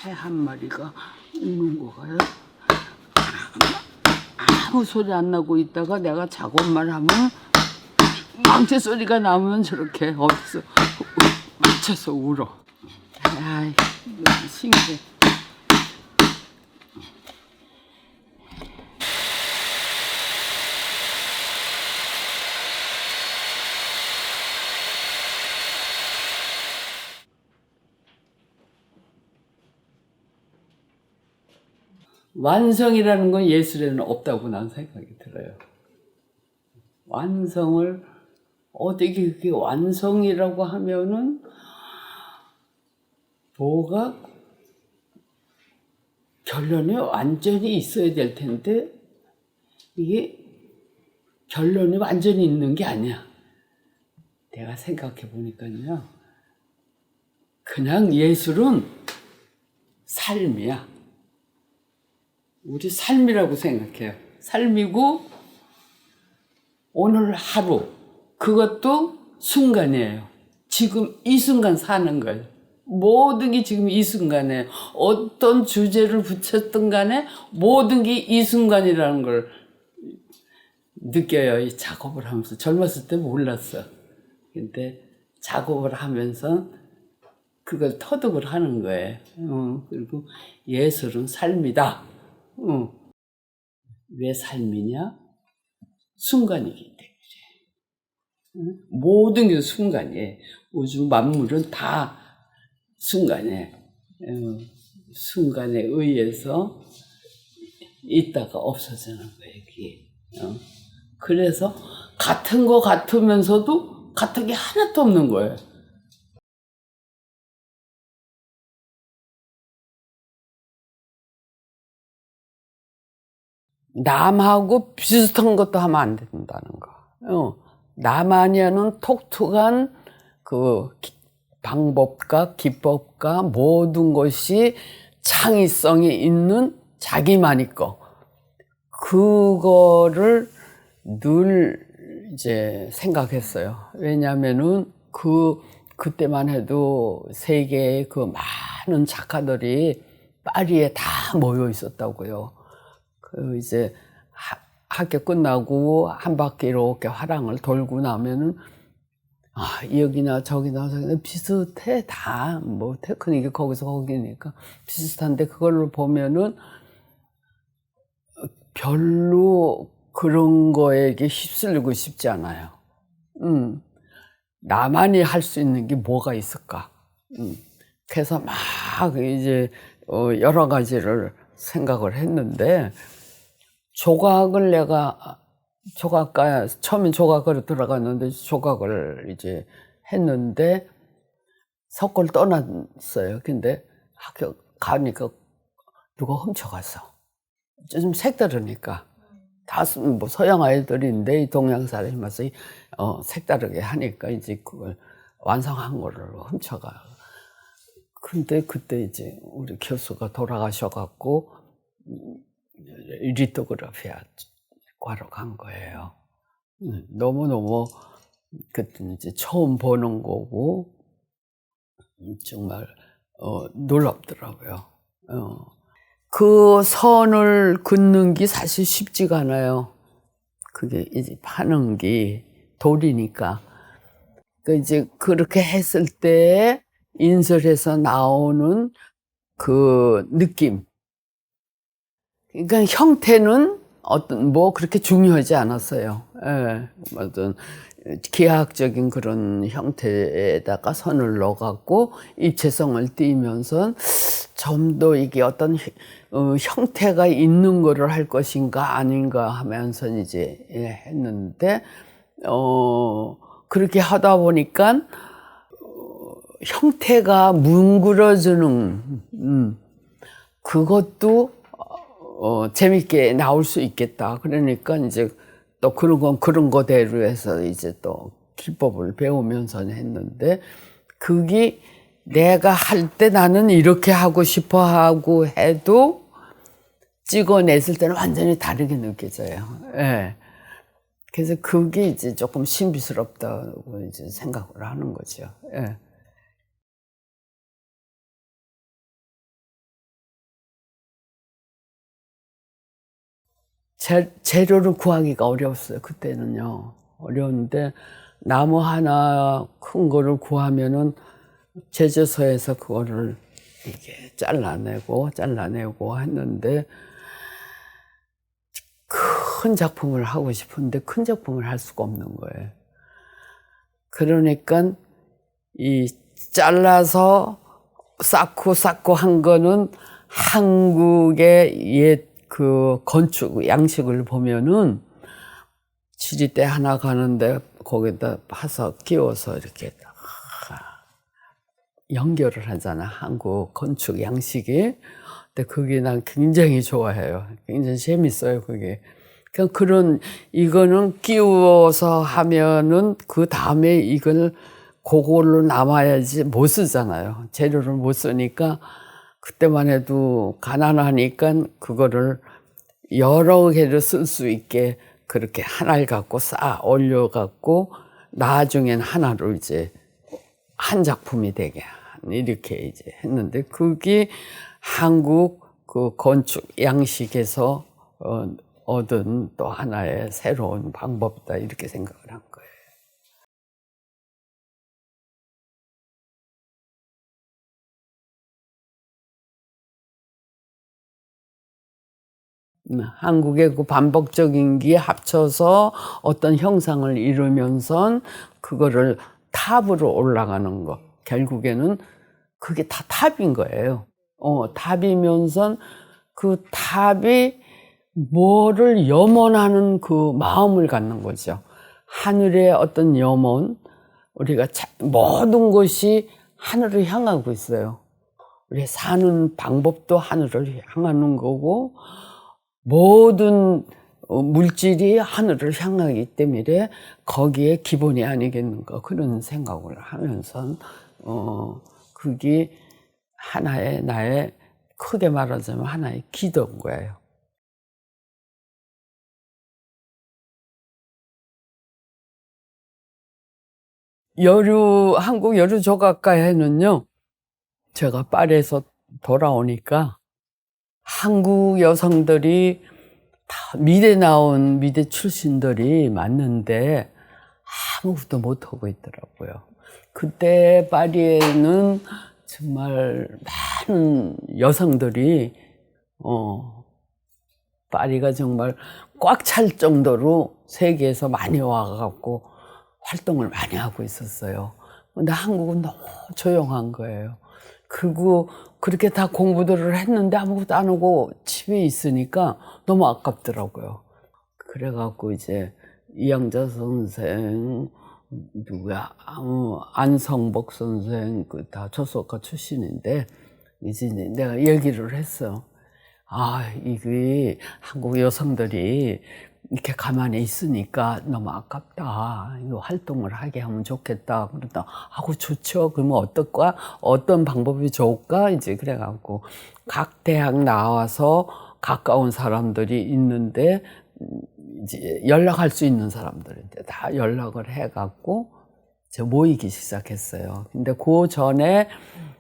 새 한 마리가 있는 거가요. 아무 소리 안 나고 있다가 내가 작업만 하면 망치 소리가 나면 저렇게 어디서 미쳐서 울어. 아이, 너무 신기해. 완성이라는 건 예술에는 없다고 난 생각이 들어요. 완성을 어떻게 그게 완성이라고 하면은 뭐가 결론이 완전히 있어야 될 텐데 이게 결론이 완전히 있는 게 아니야. 내가 생각해 보니까요. 그냥 예술은 삶이야. 우리 삶이라고 생각해요. 삶이고 오늘 하루 그것도 순간이에요. 지금 이 순간 사는 거예요. 모든 게 지금 이 순간에 어떤 주제를 붙였든 간에 모든 게 이 순간이라는 걸 느껴요. 이 작업을 하면서. 젊었을 때 몰랐어. 근데 작업을 하면서 그걸 터득을 하는 거예요. 그리고 예술은 삶이다. 왜 삶이냐? 순간이기 때문에. 모든 게 순간이에요. 우주 만물은 다 순간에, 순간에 의해서 있다가 없어지는 거예요, 이게. 그래서 같은 거 같으면서도 같은 게 하나도 없는 거예요. 남하고 비슷한 것도 하면 안 된다는 거. 나만이 하는 독특한 그 방법과 기법과 모든 것이 창의성이 있는 자기만의 거. 그거를 늘 이제 생각했어요. 왜냐면은 그때만 해도 세계의 그 많은 작가들이 파리에 다 모여 있었다고요. 이제 학교 끝나고 한 바퀴 이렇게 화랑을 돌고 나면은 여기나 저기나 비슷해. 다 뭐 테크닉이 거기서 거기니까 비슷한데 그걸로 보면은 별로 그런 거에게 휩쓸리고 싶지 않아요. 나만이 할 수 있는 게 뭐가 있을까? 그래서 막 이제 여러 가지를 생각을 했는데 조각을 내가 조각가 처음엔 조각으로 들어갔는데 조각을 이제 했는데 석고를 떠났어요. 근데 학교 가니까 누가 훔쳐갔어. 좀 색다르니까 다 뭐 서양 아이들인데 동양 사람이 와서 색다르게 하니까 이제 그걸 완성한 거를 훔쳐가. 근데 그때 이제 우리 교수가 돌아가셔갖고 리토그라피 과로 간 거예요. 너무너무 그때 이제 처음 보는 거고 정말 놀랍더라고요. 그 선을 긋는 게 사실 쉽지가 않아요. 그게 이제 파는 게 돌이니까. 그 이제 그렇게 했을 때 인설에서 나오는 그 느낌. 그러니까 형태는 뭐 그렇게 중요하지 않았어요. 예, 어떤 기하학적인 그런 형태에다가 선을 넣어갖고 입체성을 띠면서 좀 더 이게 어떤 형태가 있는 거를 할 것인가 아닌가 하면서 이제 했는데 그렇게 하다 보니까 형태가 뭉그러지는 그것도 재밌게 나올 수 있겠다. 그러니까 이제 또 그런 건 그런 거대로 해서 이제 또 기법을 배우면서 했는데 그게 내가 할 때 나는 이렇게 하고 싶어 하고 해도 찍어냈을 때는 완전히 다르게 느껴져요. 예. 그래서 그게 이제 조금 신비스럽다고 이제 생각을 하는 거죠. 예. 재료를 구하기가 어려웠어요. 그때는요. 어려운데 나무 하나 큰 거를 구하면은 제조소에서 그거를 이게 잘라내고 했는데 큰 작품을 하고 싶은데 큰 작품을 할 수가 없는 거예요. 그러니까 이 잘라서 쌓고 한 거는 한국의 옛 그 건축 양식을 보면은 지리대 하나 가는데 거기다 파서 끼워서 이렇게 연결을 하잖아. 한국 건축 양식이. 근데 그게 난 굉장히 좋아해요. 굉장히 재밌어요, 그게. 그런 이거는 끼워서 하면은 그 다음에 이걸 그걸로 남아야지 못 쓰잖아요. 재료를 못 쓰니까 그때만 해도 가난하니까 그거를 여러 개를 쓸 수 있게 그렇게 하나를 갖고 쌓아 올려 갖고 나중엔 하나로 이제 한 작품이 되게 이렇게 이제 했는데 그게 한국 그 건축 양식에서 얻은 또 하나의 새로운 방법이다 이렇게 생각을 한 거예요. 한국의 그 반복적인 게 합쳐서 어떤 형상을 이루면서 그거를 탑으로 올라가는 거. 결국에는 그게 다 탑인 거예요. 탑이면서 그 탑이 뭐를 염원하는 그 마음을 갖는 거죠. 하늘의 어떤 염원, 우리가 모든 것이 하늘을 향하고 있어요. 우리 사는 방법도 하늘을 향하는 거고 모든 물질이 하늘을 향하기 때문에 거기에 기본이 아니겠는가 그런 생각을 하면서 그게 하나의 나의 크게 말하자면 하나의 기도인 거예요. 한국 여류 조각가에는요, 제가 파리에서 돌아오니까 한국 여성들이 다 미대 출신들이 많는데 아무것도 못하고 있더라고요. 그때 파리에는 정말 많은 여성들이 파리가 정말 꽉 찰 정도로 세계에서 많이 와갖고 활동을 많이 하고 있었어요. 근데 한국은 너무 조용한 거예요. 그리고 그렇게 다 공부들을 했는데 아무것도 안 하고 집에 있으니까 너무 아깝더라고요. 그래갖고 이제 이양자 선생, 누구야, 안성복 선생, 그 다 조속가 출신인데, 이제 내가 얘기를 했어. 이게 한국 여성들이 이렇게 가만히 있으니까 너무 아깝다. 이거 활동을 하게 하면 좋겠다. 그러다, 좋죠. 그러면 어떨까? 어떤 방법이 좋을까? 이제 그래갖고 각 대학 나와서 가까운 사람들이 있는데, 이제 연락할 수 있는 사람들한테 다 연락을 해갖고 이제 모이기 시작했어요. 근데 그 전에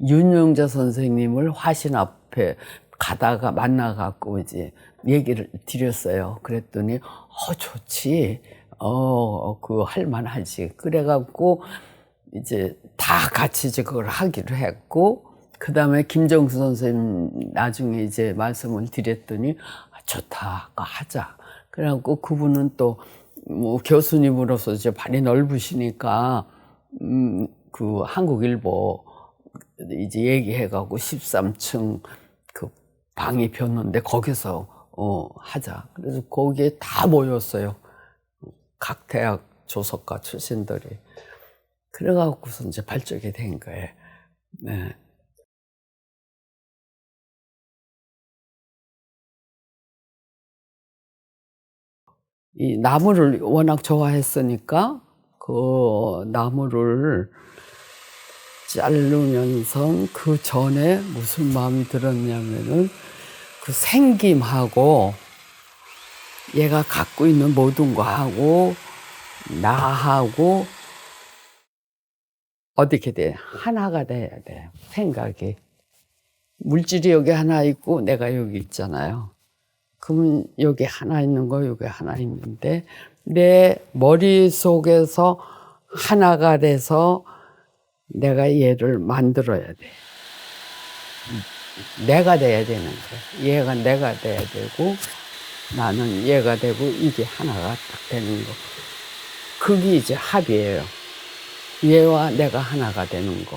윤영자 선생님을 화신 앞에 가다가 만나갖고 이제 얘기를 드렸어요. 그랬더니, 좋지. 그거 할만하지. 그래갖고 이제 다 같이 이제 그걸 하기로 했고, 그 다음에 김정수 선생님 나중에 이제 말씀을 드렸더니, 좋다. 그거 하자. 그래갖고 그분은 또 뭐 교수님으로서 이제 발이 넓으시니까, 그 한국일보 이제 얘기해갖고 13층 그 방이 폈는데 거기서 하자. 그래서 거기에 다 모였어요. 각 대학 조석가 출신들이. 그래갖고서 이제 발족이 된 거예요. 네. 이 나무를 워낙 좋아했으니까 그 나무를 자르면서 그 전에 무슨 마음이 들었냐면은 그 생김하고 얘가 갖고 있는 모든 거하고 나하고 어떻게 돼? 하나가 돼야 돼. 생각이. 물질이 여기 하나 있고 내가 여기 있잖아요. 그러면 여기 하나 있는 거, 여기 하나 있는데 내 머릿속에서 하나가 돼서 내가 얘를 만들어야 돼. 내가 돼야 되는 거야. 얘가 내가 돼야 되고 나는 얘가 되고 이게 하나가 딱 되는 거. 그게 이제 합이에요. 얘와 내가 하나가 되는 거.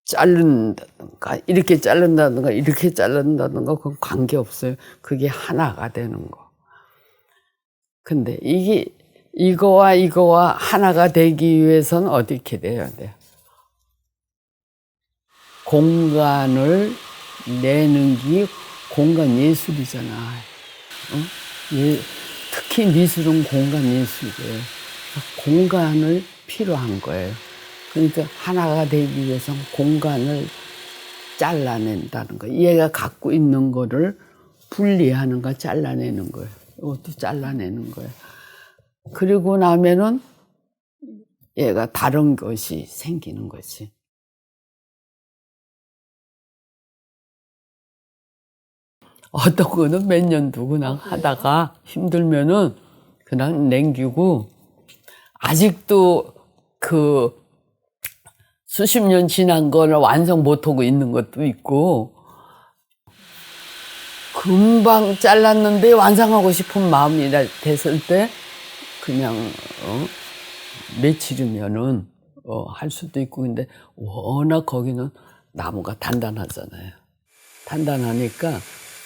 자른다든가 이렇게 자른다든가 이렇게 자른다든가 그건 관계없어요. 그게 하나가 되는 거. 근데 이거와 하나가 되기 위해서는 어떻게 돼야 돼요? 공간을 내는 게 공간 예술이잖아. 특히 미술은 공간 예술이에요. 공간을 필요한 거예요. 그러니까 하나가 되기 위해서는 공간을 잘라낸다는 거예요. 얘가 갖고 있는 거를 분리하는 거, 잘라내는 거예요. 이것도 잘라내는 거예요. 그리고 나면은 얘가 다른 것이 생기는 거지. 어떤 거는 몇 년도 그냥 하다가 힘들면은 그냥 남기고 아직도 그 수십 년 지난 거를 완성 못하고 있는 것도 있고 금방 잘랐는데 완성하고 싶은 마음이 됐을 때 그냥 며칠이면은 할 수도 있고 근데 워낙 거기는 나무가 단단하잖아요. 단단하니까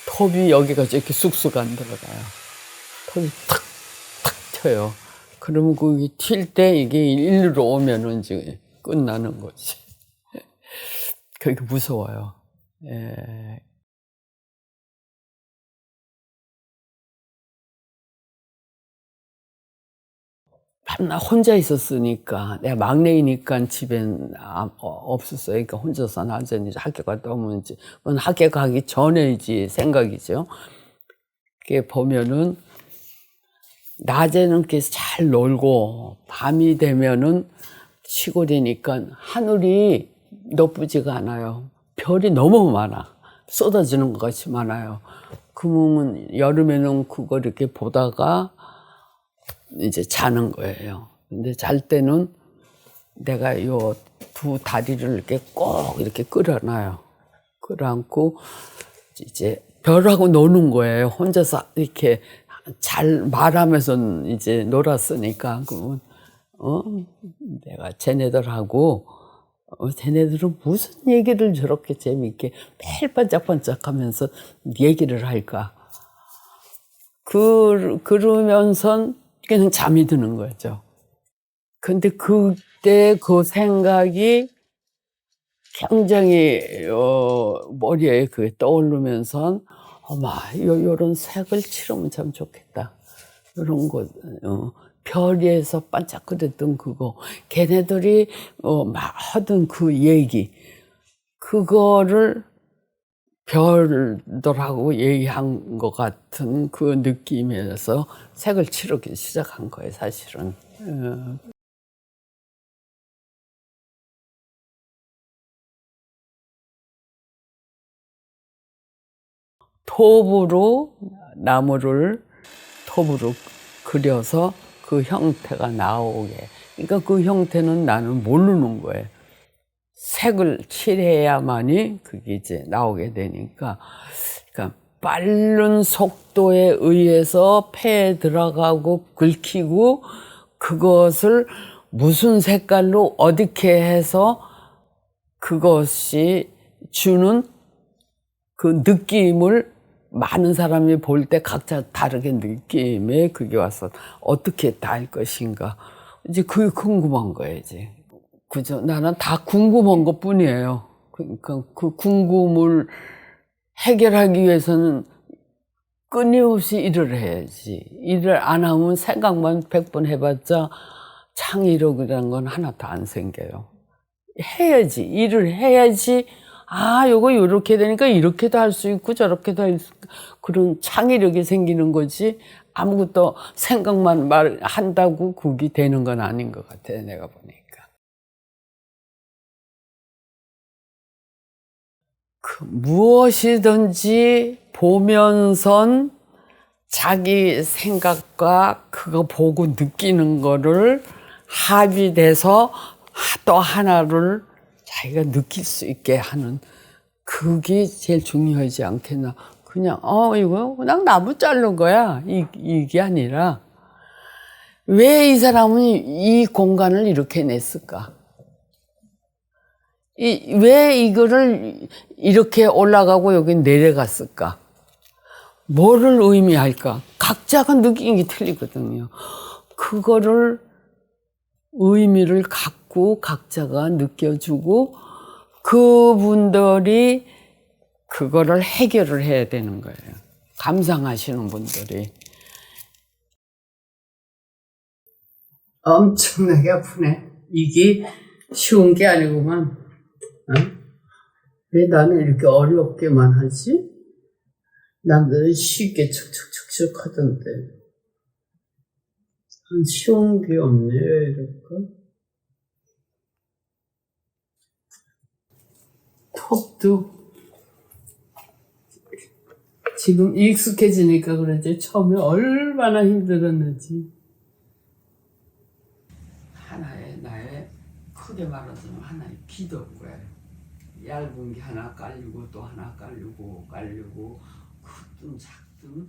톱이 여기가 이렇게 쑥쑥 안 들어가요. 톱이 탁탁 튀어요. 그러면 그게 튈 때 이게 일로 오면은 이제 끝나는 거지. 그게 무서워요. 예. 맨날 혼자 있었으니까 내가 막내이니까 집엔 없었어요. 그러니까 혼자서 완전히 학교 갔다 오면 이제 그건 학교 가기 전에지 생각이죠. 그게 보면은 낮에는 그래서 잘 놀고 밤이 되면은 시골이니까 하늘이 나쁘지가 않아요. 별이 너무 많아. 쏟아지는 것 같이 많아요. 그러면 여름에는 그걸 이렇게 보다가 이제 자는 거예요. 근데 잘 때는 내가 요 두 다리를 이렇게 꼭 이렇게 끌어놔요. 끌어안고 이제 별하고 노는 거예요. 혼자서 이렇게 잘 말하면서 이제 놀았으니까 그러면 내가 쟤네들하고 쟤네들은 무슨 얘기를 저렇게 재미있게 매일 반짝반짝하면서 얘기를 할까? 그러면서 그냥 잠이 드는 거죠. 근데 그때 그 생각이 굉장히 머리에 그게 떠오르면서 요런 색을 칠하면 참 좋겠다. 요런 거 별에서 반짝거렸던 그거 걔네들이 막 하던 그 얘기 그거를 별들하고 얘기한 것 같은 그 느낌에서 색을 칠하기 시작한 거예요, 사실은. 톱으로 나무를 톱으로 그려서 그 형태가 나오게. 그러니까 그 형태는 나는 모르는 거예요. 색을 칠해야만이 그게 이제 나오게 되니까. 그러니까 빠른 속도에 의해서 폐에 들어가고 긁히고 그것을 무슨 색깔로 어떻게 해서 그것이 주는 그 느낌을 많은 사람이 볼 때 각자 다르게 느낌에 그게 와서 어떻게 달 것인가. 이제 그게 궁금한 거예요, 이제. 그죠? 나는 다 궁금한 것 뿐이에요. 그러니까 그 궁금을 해결하기 위해서는 끊임없이 일을 해야지. 일을 안 하면 생각만 100번 해봤자 창의력이라는 건 하나도 안 생겨요. 해야지. 일을 해야지. 요거 요렇게 되니까 이렇게도 할 수 있고 저렇게도 할 수 있고 그런 창의력이 생기는 거지 아무것도 생각만 한다고 그게 되는 건 아닌 것 같아요. 내가 보니까. 무엇이든지 보면선 자기 생각과 그거 보고 느끼는 거를 합의돼서 또 하나를 자기가 느낄 수 있게 하는 그게 제일 중요하지 않겠나. 그냥 이거 그냥 나무 자른 거야 이게 아니라 왜 이 사람은 이 공간을 이렇게 냈을까? 왜 이거를 이렇게 올라가고 여기 내려갔을까? 뭐를 의미할까? 각자가 느끼는 게 틀리거든요. 그거를 의미를 갖고 각자가 느껴주고 그분들이 그거를 해결을 해야 되는 거예요. 감상하시는 분들이. 엄청나게 아프네. 이게 쉬운 게 아니구만. 어? 왜 나는 이렇게 어렵게만 하지? 남들은 쉽게 척척척척 하던데. 쉬운 게 없네, 왜 이럴까? 톱도 지금 익숙해지니까 그러지 처음에 얼마나 힘들었는지. 하나의 나의 크게 말하자면 하나의 기도인 얇은 게 하나 깔리고 또 하나 깔리고 크든 작든